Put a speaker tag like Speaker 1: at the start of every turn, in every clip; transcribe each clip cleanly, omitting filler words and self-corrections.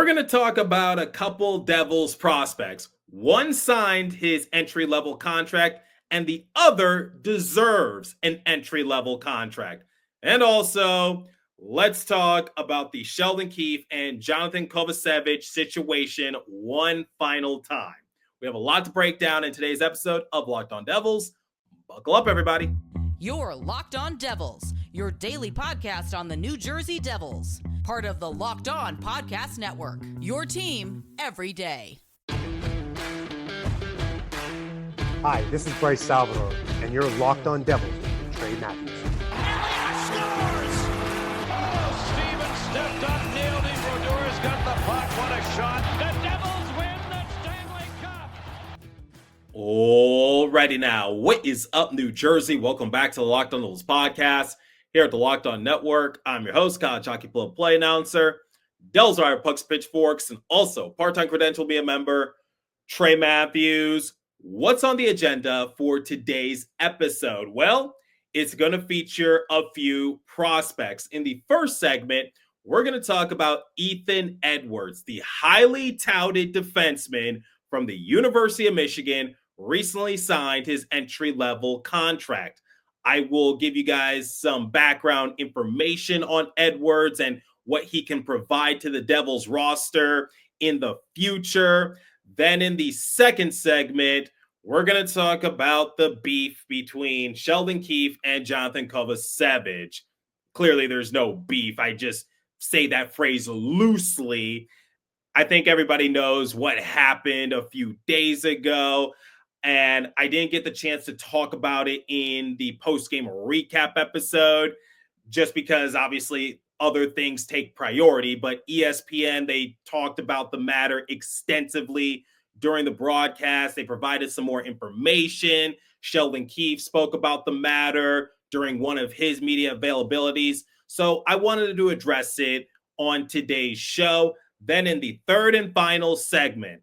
Speaker 1: going to talk about a couple Devils prospects. One signed his entry-level contract, and the other deserves an entry-level contract. And also, let's talk about the Sheldon Keefe and Johnathan Kovacevic situation one final time. We have a lot to break down in today's episode of Locked On Devils. Buckle up, everybody.
Speaker 2: You're Locked On Devils, your daily podcast on the New Jersey Devils. Part of the Locked On Podcast Network, your team every day.
Speaker 3: Hi, this is Bryce Salvador, and you're Locked On Devils with Trey Matthews.
Speaker 4: Scores! Oh, Stevens stepped up, nailed him. Brodor's got the puck. What a shot. The Devils win the Stanley Cup.
Speaker 1: Alrighty now, what is up, New Jersey? Welcome back to the Locked On Devils podcast here at the Locked On Network. I'm your host, college hockey play announcer, Devils Wire Pucks Pitchforks, and also part-time credential be a member, Trey Matthews. What's on the agenda for today's episode? Well, it's going to feature a few prospects. In the first segment, we're going to talk about Ethan Edwards, the highly touted defenseman from the University of Michigan, recently signed his entry-level contract. I will give you guys some background information on Edwards and what he can provide to the Devils roster in the future. Then in the second segment, we're going to talk about the beef between Sheldon Keefe and Johnathan Kovacevic. Clearly, there's no beef. I just say that phrase loosely. I think everybody knows what happened a few days ago, and I didn't get the chance to talk about it in the post-game recap episode just because obviously other things take priority, but ESPN, they talked about the matter extensively during the broadcast. They provided some more information. Sheldon Keefe spoke about the matter during one of his media availabilities. So I wanted to address it on today's show. Then in the third and final segment,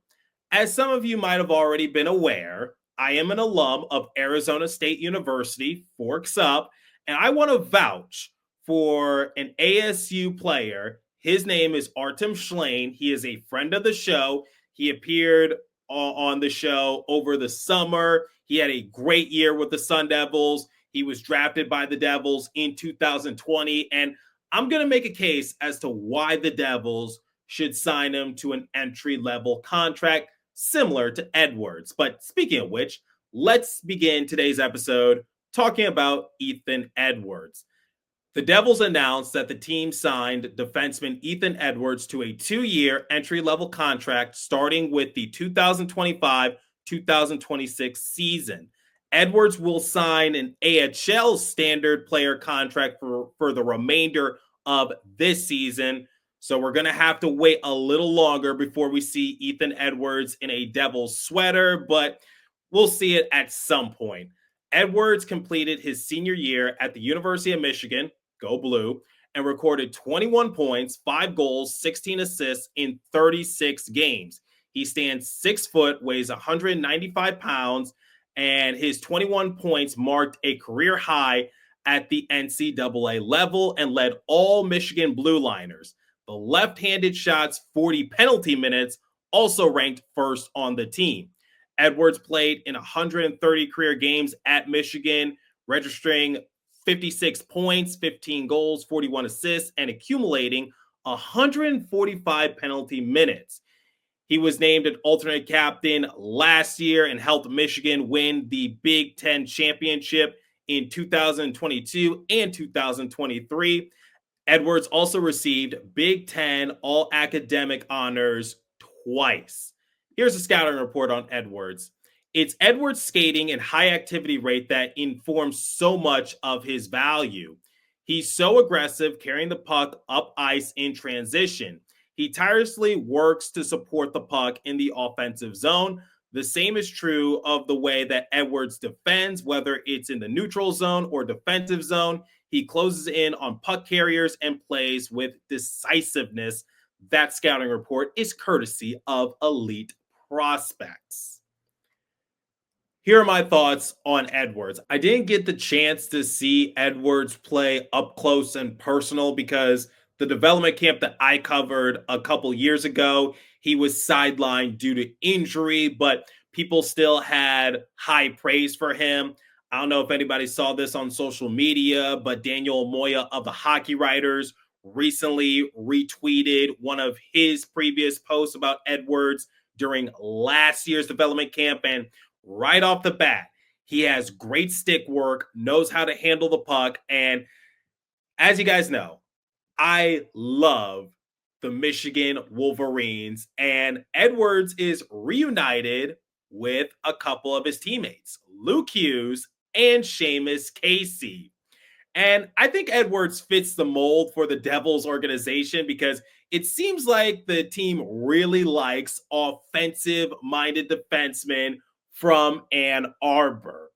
Speaker 1: as some of you might have already been aware, I am an alum of Arizona State University, Forks Up, and I want to vouch for an ASU player. His name is Artem Shlaine. He is a friend of the show. He appeared on the show over the summer. He had a great year with the Sun Devils. He was drafted by the Devils in 2020, and I'm going to make a case as to why the Devils should sign him to an entry-level contract similar to Edwards. But speaking of which, let's begin today's episode talking about Ethan Edwards. The Devils announced that the team signed defenseman Ethan Edwards to a 2-year entry-level contract starting with the 2025-2026 season. Edwards will sign an AHL standard player contract for the remainder of this season. So we're going to have to wait a little longer before we see Ethan Edwards in a Devils sweater, but we'll see it at some point. Edwards completed his senior year at the University of Michigan, go blue, and recorded 21 points, 5 goals, 16 assists in 36 games. He stands 6 foot, weighs 195 pounds, and his 21 points marked a career high at the NCAA level and led all Michigan Blue Liners. The left-handed shots 40 penalty minutes also ranked first on the team. Edwards played in 130 career games at Michigan, registering 56 points, 15 goals, 41 assists, and accumulating 145 penalty minutes. He was named an alternate captain last year and helped Michigan win the Big Ten championship in 2022 and 2023. Edwards also received Big Ten All-Academic honors twice. Here's a scouting report on Edwards. It's Edwards' skating and high activity rate that informs so much of his value. He's so aggressive carrying the puck up ice in transition. He tirelessly works to support the puck in the offensive zone. The same is true of the way that Edwards defends, whether it's in the neutral zone or defensive zone. He closes in on puck carriers and plays with decisiveness. That scouting report is courtesy of Elite Prospects. Here are my thoughts on Edwards. I didn't get the chance to see Edwards play up close and personal because The development camp that I covered a couple years ago, he was sidelined due to injury, but people still had high praise for him. I don't know if anybody saw this on social media, but Daniel Moya of the Hockey Writers recently retweeted one of his previous posts about Edwards during last year's development camp. And right off the bat, he has great stick work, knows how to handle the puck. And as you guys know, I love the Michigan Wolverines, and Edwards is reunited with a couple of his teammates, Luke Hughes and Seamus Casey. And I think Edwards fits the mold for the Devils organization because it seems like the team really likes offensive-minded defensemen from Ann Arbor.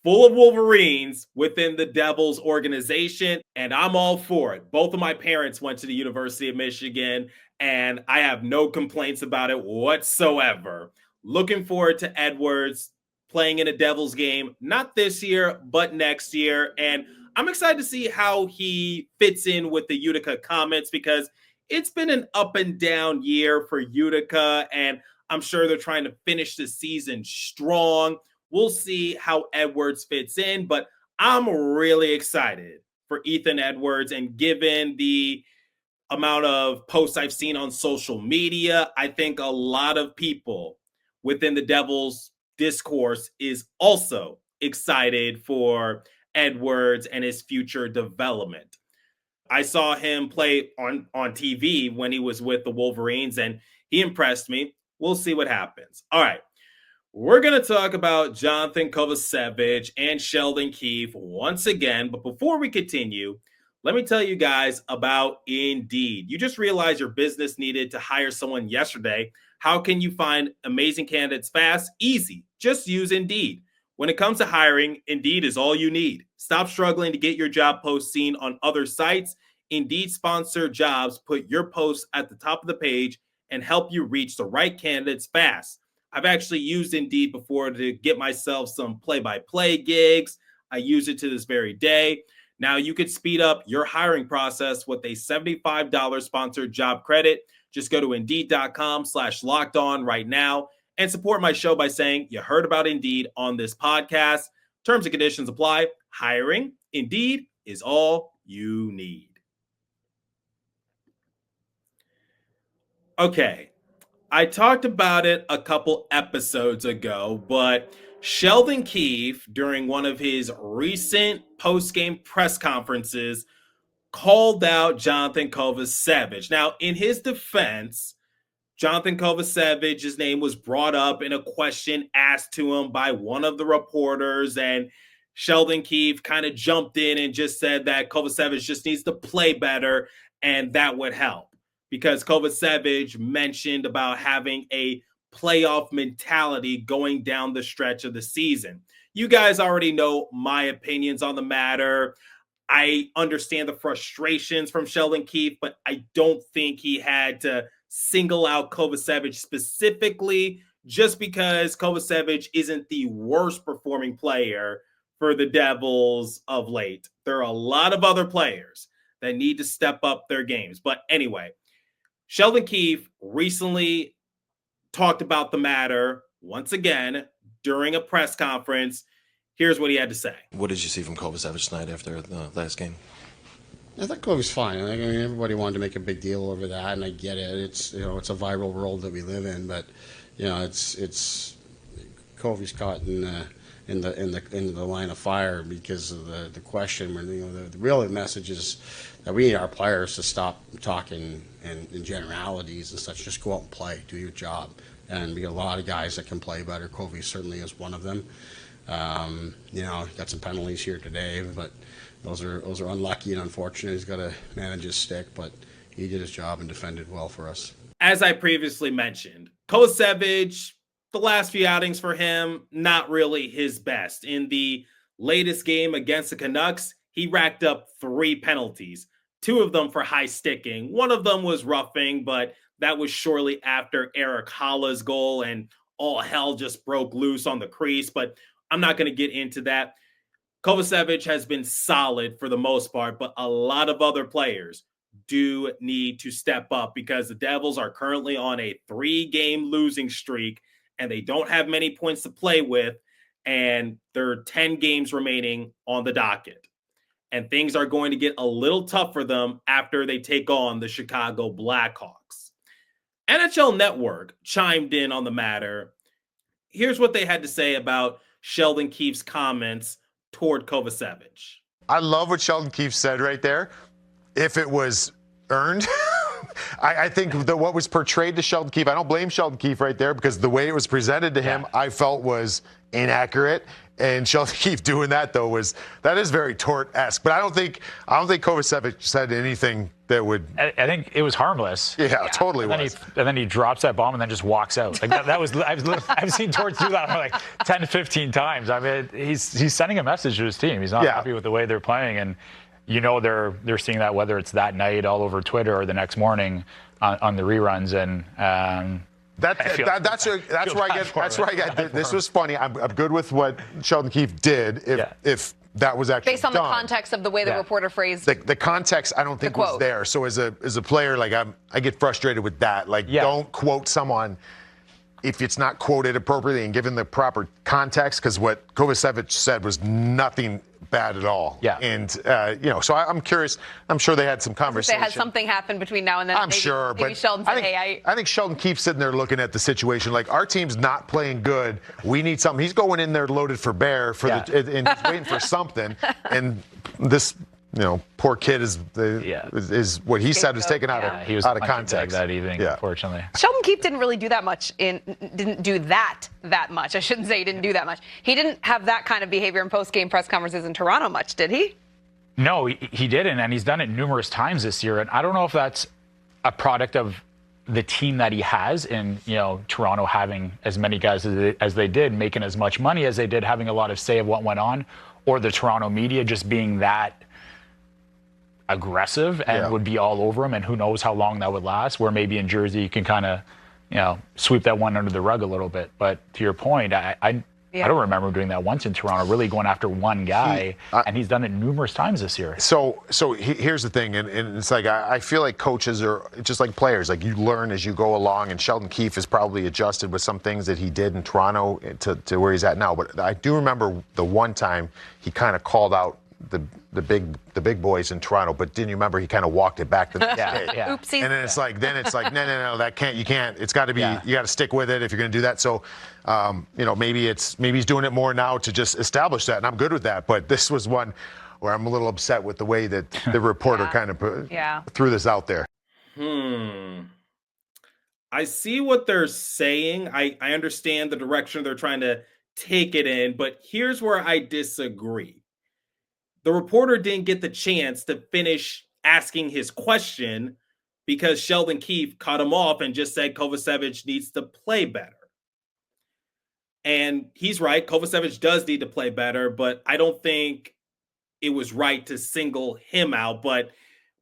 Speaker 1: Full of Wolverines within the Devils organization, and I'm all for it. Both of my parents went to the University of Michigan, and I have no complaints about it whatsoever. Looking forward to Edwards playing in a Devils game, not this year, but next year. And I'm excited to see how he fits in with the Utica Comets because it's been an up and down year for Utica, and I'm sure they're trying to finish the season strong. We'll see how Edwards fits in, but I'm really excited for Ethan Edwards. And given the amount of posts I've seen on social media, I think a lot of people within the Devils discourse is also excited for Edwards and his future development. I saw him play on TV when he was with the Wolverines, and he impressed me. We'll see what happens. All right. We're going to talk about Johnathan Kovacevic and Sheldon Keefe once again. But before we continue, let me tell you guys about Indeed. You just realized your business needed to hire someone yesterday. How can you find amazing candidates fast? Easy. Just use Indeed. When it comes to hiring, Indeed is all you need. Stop struggling to get your job post seen on other sites. Indeed sponsored jobs put your posts at the top of the page and help you reach the right candidates fast. I've actually used Indeed before to get myself some play-by-play gigs. I use it to this very day. Now you could speed up your hiring process with a $75 sponsored job credit. Just go to Indeed.com/lockedon right now and support my show by saying you heard about Indeed on this podcast. Terms and conditions apply. Hiring, Indeed is all you need. Okay. I talked about it a couple episodes ago, but Sheldon Keefe, during one of his recent post-game press conferences, called out Johnathan Kovacevic. Now, in his defense, Johnathan Kovacevic's name was brought up in a question asked to him by one of the reporters, and Sheldon Keefe kind of jumped in and just said that Kovacevic just needs to play better, and that would help. Because Kovacevic mentioned about having a playoff mentality going down the stretch of the season. You guys already know my opinions on the matter. I understand the frustrations from Sheldon Keefe, but I don't think he had to single out Kovacevic specifically just because Kovacevic isn't the worst performing player for the Devils of late. There are a lot of other players that need to step up their games. But anyway, Sheldon Keefe recently talked about the matter once again during a press conference. Here's what he had to say.
Speaker 5: What did you see from Kovacevic tonight after the last game?
Speaker 6: I thought Kobe's fine. I mean, everybody wanted to make a big deal over that, and I get it. It's it's a viral world that we live in, but it's Kobe's caught in the line of fire because of the question. When the real message is that we need our players to stop talking in generalities and such. Just go out and play, do your job, and we got a lot of guys that can play better. Kobe certainly is one of them. Got some penalties here today, but those are unlucky and unfortunate. He's got to manage his stick, but he did his job and defended well for us.
Speaker 1: As I previously mentioned, Kovacevic, the last few outings for him, not really his best. In the latest game against the Canucks, he racked up 3 penalties, 2 of them for high sticking. One of them was roughing, but that was shortly after Eric Halla's goal, and all hell just broke loose on the crease. But I'm not going to get into that. Kovacevic has been solid for the most part, but a lot of other players do need to step up because the Devils are currently on a 3-game losing streak and they don't have many points to play with. And there are 10 games remaining on the docket. And things are going to get a little tough for them after they take on the Chicago Blackhawks. NHL Network chimed in on the matter. Here's what they had to say about Sheldon Keefe's comments toward Kovacevic.
Speaker 7: I love what Sheldon Keefe said right there. If it was earned, I think that what was portrayed to Sheldon Keefe, I don't blame Sheldon Keefe right there because the way it was presented to him, I felt was inaccurate. And Sheldon Keefe doing that though that is very tort-esque. But I don't think Kovacevic said anything that would.
Speaker 8: I think it was harmless.
Speaker 7: Yeah, totally
Speaker 8: and
Speaker 7: was.
Speaker 8: Then he drops that bomb and then just walks out. Like that was I've seen Torts do that like 10, 15 times. I mean, he's sending a message to his team. He's not happy with the way they're playing, and they're seeing that whether it's that night all over Twitter or the next morning on the reruns. And
Speaker 7: That's where I get. This was funny. I'm good with what Sheldon Keefe did. If that was actually
Speaker 9: based on the context of the way the reporter phrased
Speaker 7: the context, I don't think was there. So as a player, like I get frustrated with that. Like don't quote someone if it's not quoted appropriately and given the proper context. Because what Kovacevic said was nothing bad at all. Yeah. And so I'm curious. I'm sure they had some conversation.
Speaker 9: They had something happen between now and then.
Speaker 7: I'm sure, but
Speaker 9: Sheldon said,
Speaker 7: I think Sheldon Keefe's sitting there looking at the situation like our team's not playing good. We need something. He's going in there loaded for bear and he's waiting for something. And this, poor kid is what he said is taken out of context
Speaker 8: that evening. Unfortunately,
Speaker 9: Sheldon Keefe didn't really do that much. Didn't do that much. I shouldn't say he didn't do that much. He didn't have that kind of behavior in post-game press conferences in Toronto much, did he?
Speaker 8: No, he didn't, and he's done it numerous times this year. And I don't know if that's a product of the team that he has in Toronto having as many guys as they did, making as much money as they did, having a lot of say of what went on, or the Toronto media just being that aggressive and would be all over him, and who knows how long that would last, where maybe in Jersey you can kind of sweep that one under the rug a little bit. But to your point, I don't remember doing that once in Toronto, really going after one guy, and he's done it numerous times this year.
Speaker 7: So here's the thing, and it's like I feel like coaches are just like players. Like you learn as you go along, and Sheldon Keefe has probably adjusted with some things that he did in Toronto to where he's at now. But I do remember the one time he kind of called out the big boys in Toronto, but didn't you remember he kind of walked it back the next day?
Speaker 9: Oopsie.
Speaker 7: And then it's like no, that you can't. It's got to be you got to stick with it if you're going to do that. So maybe he's doing it more now to just establish that, and I'm good with that. But this was one where I'm a little upset with the way that the reporter kind of threw this out there.
Speaker 1: I see what they're saying. I understand the direction they're trying to take it in, but here's where I disagree. The reporter didn't get the chance to finish asking his question because Sheldon Keefe cut him off and just said Kovacevic needs to play better. And he's right. Kovacevic does need to play better, but I don't think it was right to single him out. But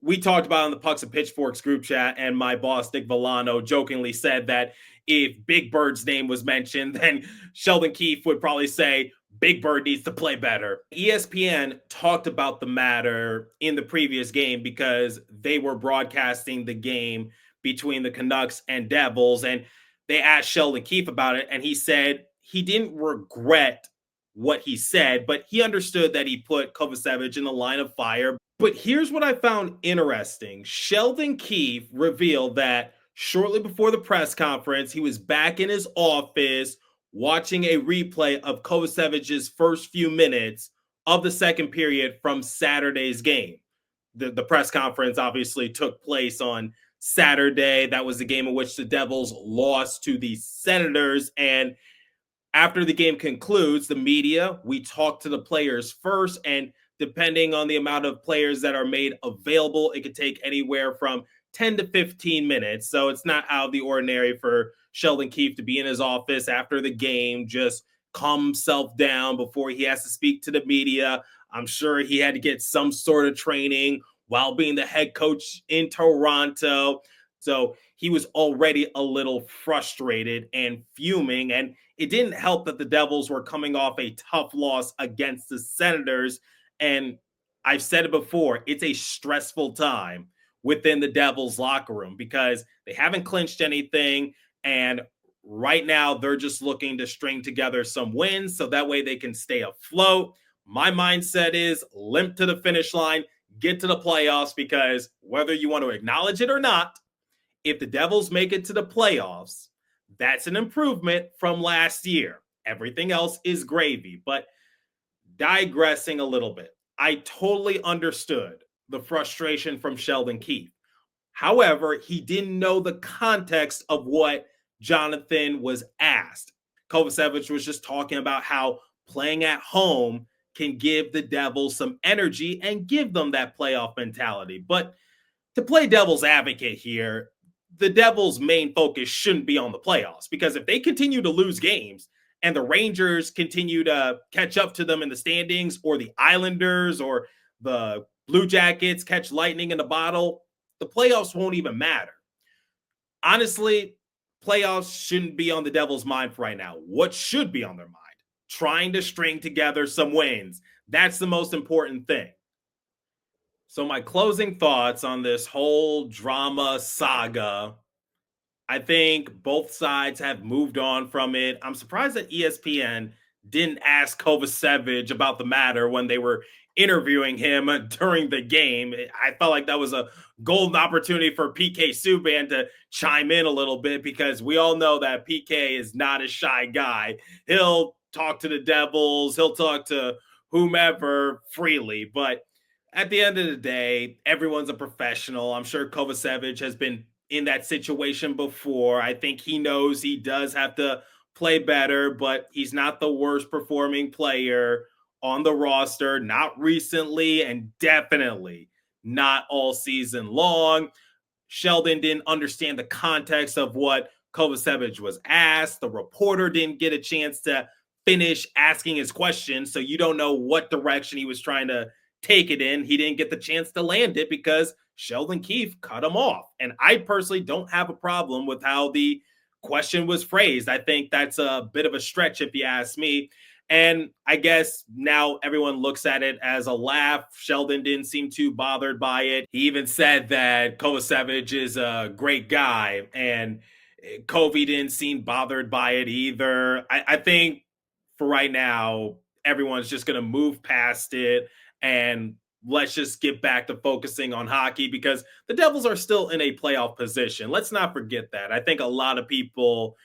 Speaker 1: we talked about it in the Pucks and Pitchforks group chat, and my boss, Nick Villano, jokingly said that if Big Bird's name was mentioned, then Sheldon Keefe would probably say, Big Bird needs to play better. ESPN talked about the matter in the previous game because they were broadcasting the game between the Canucks and Devils, and they asked Sheldon Keefe about it, and he said he didn't regret what he said, but he understood that he put Kovacevic in the line of fire. But here's what I found interesting. Sheldon Keefe revealed that shortly before the press conference, he was back in his office watching a replay of Kovacevic's first few minutes of the second period from Saturday's game. The press conference obviously took place on Saturday. That was the game in which the Devils lost to the Senators. And after the game concludes, the media, we talk to the players first. And depending on the amount of players that are made available, it could take anywhere from 10 to 15 minutes. So it's not out of the ordinary for Sheldon Keefe to be in his office after the game, just calm himself down before he has to speak to the media. I'm sure he had to get some sort of training while being the head coach in Toronto. So he was already a little frustrated and fuming. And it didn't help that the Devils were coming off a tough loss against the Senators. And I've said it before, it's a stressful time within the Devils locker room because they haven't clinched anything. And right now, they're just looking to string together some wins so that way they can stay afloat. My mindset is limp to the finish line, get to the playoffs, because whether you want to acknowledge it or not, if the Devils make it to the playoffs, that's an improvement from last year. Everything else is gravy. But digressing a little bit, I totally understood the frustration from Sheldon Keefe. However, he didn't know the context of what Johnathan was asked. Kovacevic was just talking about how playing at home can give the Devils some energy and give them that playoff mentality. But to play devil's advocate here, the Devils' main focus shouldn't be on the playoffs, because if they continue to lose games and the Rangers continue to catch up to them in the standings, or the Islanders or the Blue Jackets catch lightning in the bottle, the playoffs won't even matter. Honestly, playoffs shouldn't be on the Devils' mind for right now. What should be on their mind? Trying to string together some wins. That's the most important thing. So my closing thoughts on this whole drama saga, I think both sides have moved on from it. I'm surprised that ESPN didn't ask Kovacevic about the matter when they were interviewing him during the game. I felt like that was a golden opportunity for PK Subban to chime in a little bit, because we all know that PK is not a shy guy. He'll talk to the Devils, he'll talk to whomever freely, but at the end of the day, everyone's a professional. I'm sure Kovacevic has been in that situation before. I think he knows he does have to play better, but he's not the worst performing player on the roster, not recently, and definitely not all season long. Sheldon didn't understand the context of what Kovacevic was asked. The reporter didn't get a chance to finish asking his question, so you don't know what direction he was trying to take it in. He didn't get the chance to land it because Sheldon Keefe cut him off. And I personally don't have a problem with how the question was phrased. I think that's a bit of a stretch if you ask me. And I guess now everyone looks at it as a laugh. Sheldon didn't seem too bothered by it. He even said that Kovacevic is a great guy, and Kobe didn't seem bothered by it either. I think for right now, everyone's just going to move past it, and let's just get back to focusing on hockey, because the Devils are still in a playoff position. Let's not forget that. I think a lot of people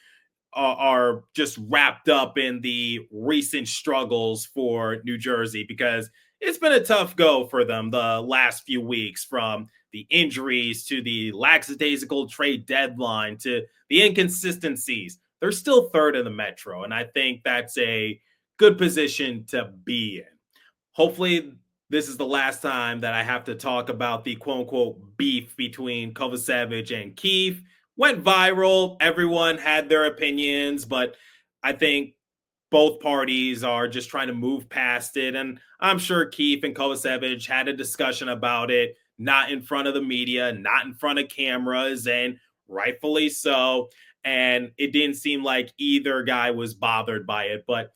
Speaker 1: are just wrapped up in the recent struggles for New Jersey, because it's been a tough go for them the last few weeks, from the injuries to the lackadaisical trade deadline to the inconsistencies. They're still third in the Metro, and I think that's a good position to be in. Hopefully, this is the last time that I have to talk about the quote-unquote beef between Kovacevic and Keefe. Went viral. Everyone had their opinions, but I think both parties are just trying to move past it. And I'm sure Keefe and Kovacevic had a discussion about it, not in front of the media, not in front of cameras, and rightfully so. And it didn't seem like either guy was bothered by it. But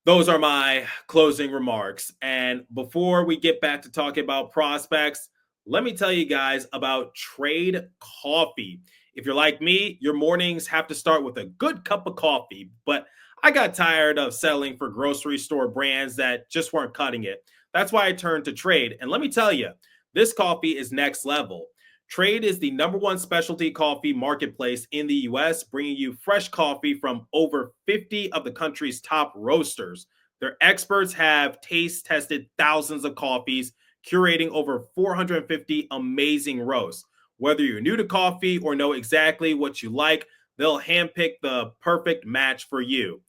Speaker 1: those are my closing remarks. And before we get back to talking about prospects, let me tell you guys about Trade Coffee. If you're like me, your mornings have to start with a good cup of coffee, but I got tired of settling for grocery store brands that just weren't cutting it. That's why I turned to Trade. And let me tell you, this coffee is next level. Trade is the #1 specialty coffee marketplace in the U.S., bringing you fresh coffee from over 50 of the country's top roasters. Their experts have taste tested thousands of coffees, curating over 450 amazing roasts. Whether you're new to coffee or know exactly what you like, they'll handpick the perfect match for you.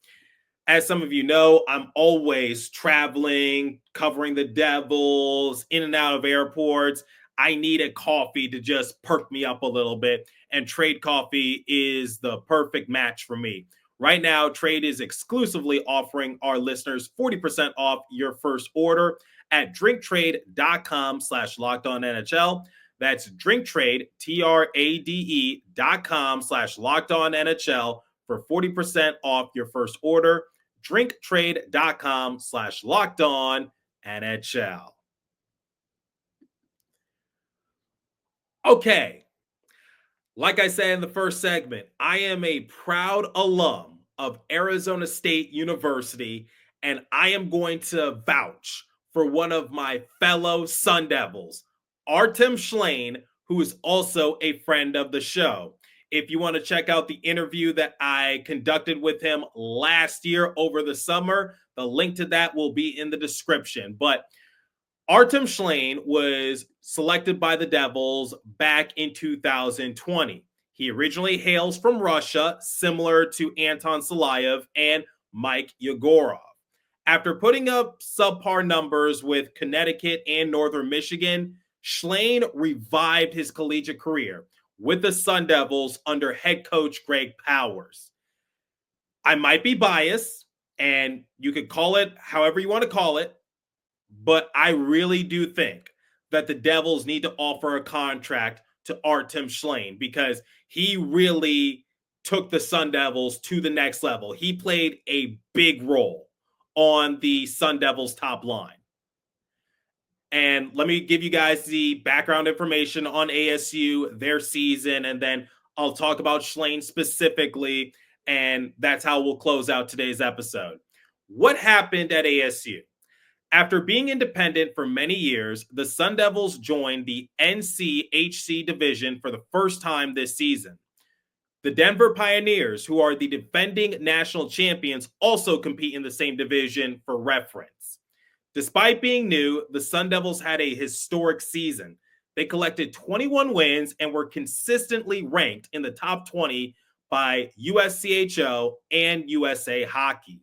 Speaker 1: As some of you know, I'm always traveling, covering the Devils, in and out of airports. I need a coffee to just perk me up a little bit, and Trade Coffee is the perfect match for me. Right now, Trade is exclusively offering our listeners 40% off your first order at drinktrade.com/LockedOnNHL. That's drinktrade, TRADE.com/LockedOnNHL for 40% off your first order. drinktrade.com/LockedOnNHL. Okay. Like I said in the first segment, I am a proud alum of Arizona State University, and I am going to vouch for one of my fellow Sun Devils, Artem Shlaine, who is also a friend of the show. If you want to check out the interview that I conducted with him last year over the summer, the link to that will be in the description. But Artem Shlaine was selected by the Devils back in 2020. He originally hails from Russia, similar to Anton Salayev and Mike Yegorov. After putting up subpar numbers with Connecticut and Northern Michigan, Shlaine revived his collegiate career with the Sun Devils under head coach Greg Powers. I might be biased, and you could call it however you want to call it, but I really do think that the Devils need to offer a contract to Artem Shlaine because he really took the Sun Devils to the next level. He played a big role on the Sun Devils top line. And let me give you guys the background information on ASU, their season, and then I'll talk about Shlaine specifically, and that's how we'll close out today's episode. What happened at ASU? After being independent for many years, the Sun Devils joined the NCHC division for the first time this season. The Denver Pioneers, who are the defending national champions, also compete in the same division for reference. Despite being new, the Sun Devils had a historic season. They collected 21 wins and were consistently ranked in the top 20 by USCHO and USA Hockey.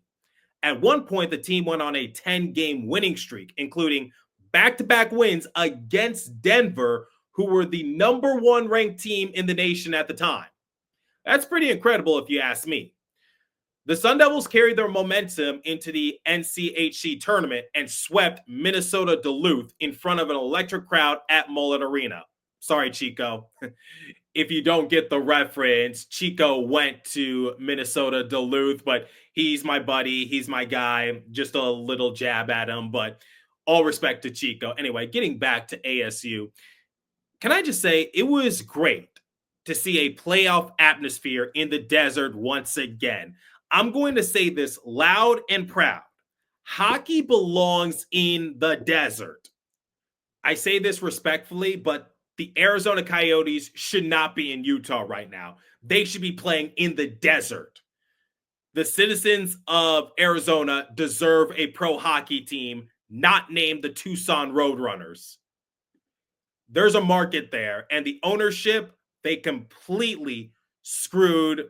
Speaker 1: At one point, the team went on a 10-game winning streak, including back-to-back wins against Denver, who were the number one ranked team in the nation at the time. That's pretty incredible if you ask me. The Sun Devils carried their momentum into the NCHC tournament and swept Minnesota Duluth in front of an electric crowd at Mullet Arena. Sorry, Chico. If you don't get the reference, Chico went to Minnesota Duluth, but he's my buddy. He's my guy. Just a little jab at him, but all respect to Chico. Anyway, getting back to ASU, can I just say it was great to see a playoff atmosphere in the desert once again. I'm going to say this loud and proud. Hockey belongs in the desert. I say this respectfully, but the Arizona Coyotes should not be in Utah right now. They should be playing in the desert. The citizens of Arizona deserve a pro hockey team not named the Tucson Roadrunners. There's a market there, and the ownership, they completely screwed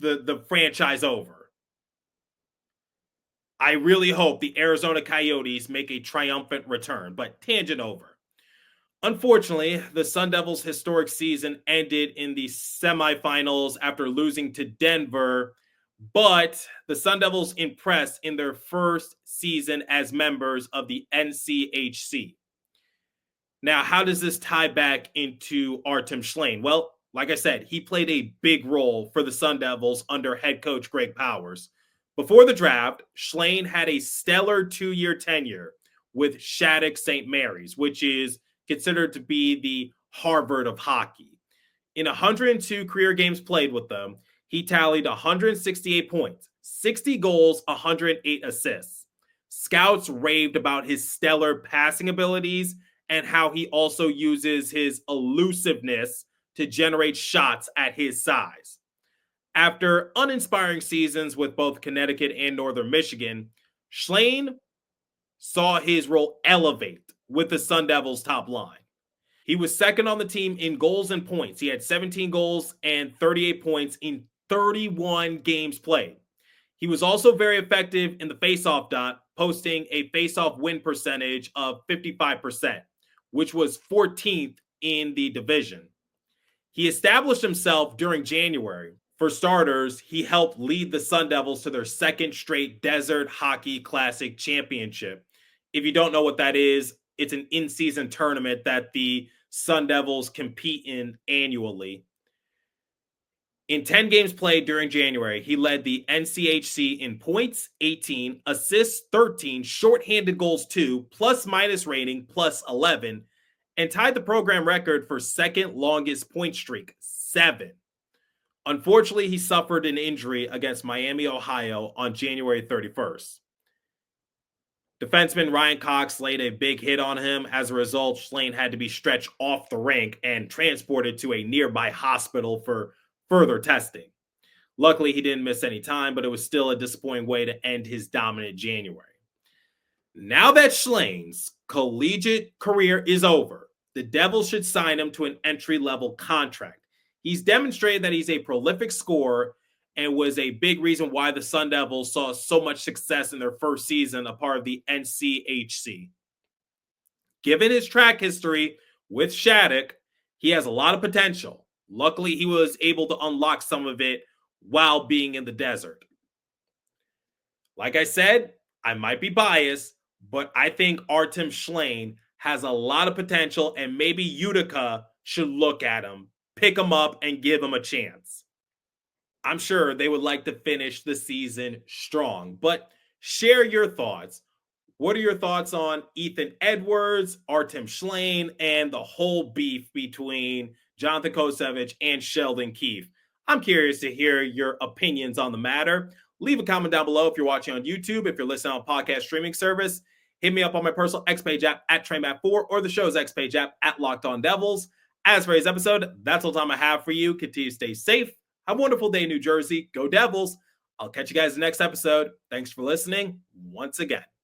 Speaker 1: the franchise over. I really hope the Arizona Coyotes make a triumphant return, but tangent over. Unfortunately, the Sun Devils' historic season ended in the semifinals after losing to Denver, but the Sun Devils impressed in their first season as members of the NCHC. Now, how does this tie back into Artem Shlaine? Well, like I said, he played a big role for the Sun Devils under head coach Greg Powers. Before the draft, Shlaine had a stellar 2-year tenure with Shattuck St. Mary's, which is considered to be the Harvard of hockey. In 102 career games played with them, he tallied 168 points, 60 goals, 108 assists. Scouts raved about his stellar passing abilities and how he also uses his elusiveness to generate shots at his size. After uninspiring seasons with both Connecticut and Northern Michigan, Shlaine saw his role elevate with the Sun Devils' top line. He was second on the team in goals and points. He had 17 goals and 38 points in 31 games played. He was also very effective in the faceoff dot, posting a faceoff win percentage of 55%, which was 14th in the division. He established himself during January. For starters, he helped lead the Sun Devils to their second straight Desert Hockey Classic Championship. If you don't know what that is, it's an in-season tournament that the Sun Devils compete in annually. In 10 games played during January, he led the NCHC in points, 18, assists, 13, shorthanded goals, 2, plus-minus rating, plus 11, and tied the program record for second longest point streak, 7. Unfortunately, he suffered an injury against Miami, Ohio on January 31st. Defenseman Ryan Cox laid a big hit on him. As a result, Shlaine had to be stretched off the rink and transported to a nearby hospital for further testing. Luckily, he didn't miss any time, but it was still a disappointing way to end his dominant January. Now that Shlaine's collegiate career is over, the Devils should sign him to an entry-level contract. He's demonstrated that he's a prolific scorer and was a big reason why the Sun Devils saw so much success in their first season, a part of the NCHC. Given his track history with Shattuck, he has a lot of potential. Luckily, he was able to unlock some of it while being in the desert. Like I said, I might be biased, but I think Artem Shlaine has a lot of potential, and maybe Utica should look at him, pick him up, and give him a chance. I'm sure they would like to finish the season strong, but share your thoughts. What are your thoughts on Ethan Edwards, Artem Shlaine, and the whole beef between Johnathan Kovacevic and Sheldon Keefe? I'm curious to hear your opinions on the matter. Leave a comment down below if you're watching on YouTube. If you're listening on podcast streaming service, hit me up on my personal X page app at TrainMat4 or the show's X page app at Locked On Devils. As for today's episode, that's all the time I have for you. Continue to stay safe. Have a wonderful day, New Jersey. Go Devils. I'll catch you guys in the next episode. Thanks for listening once again.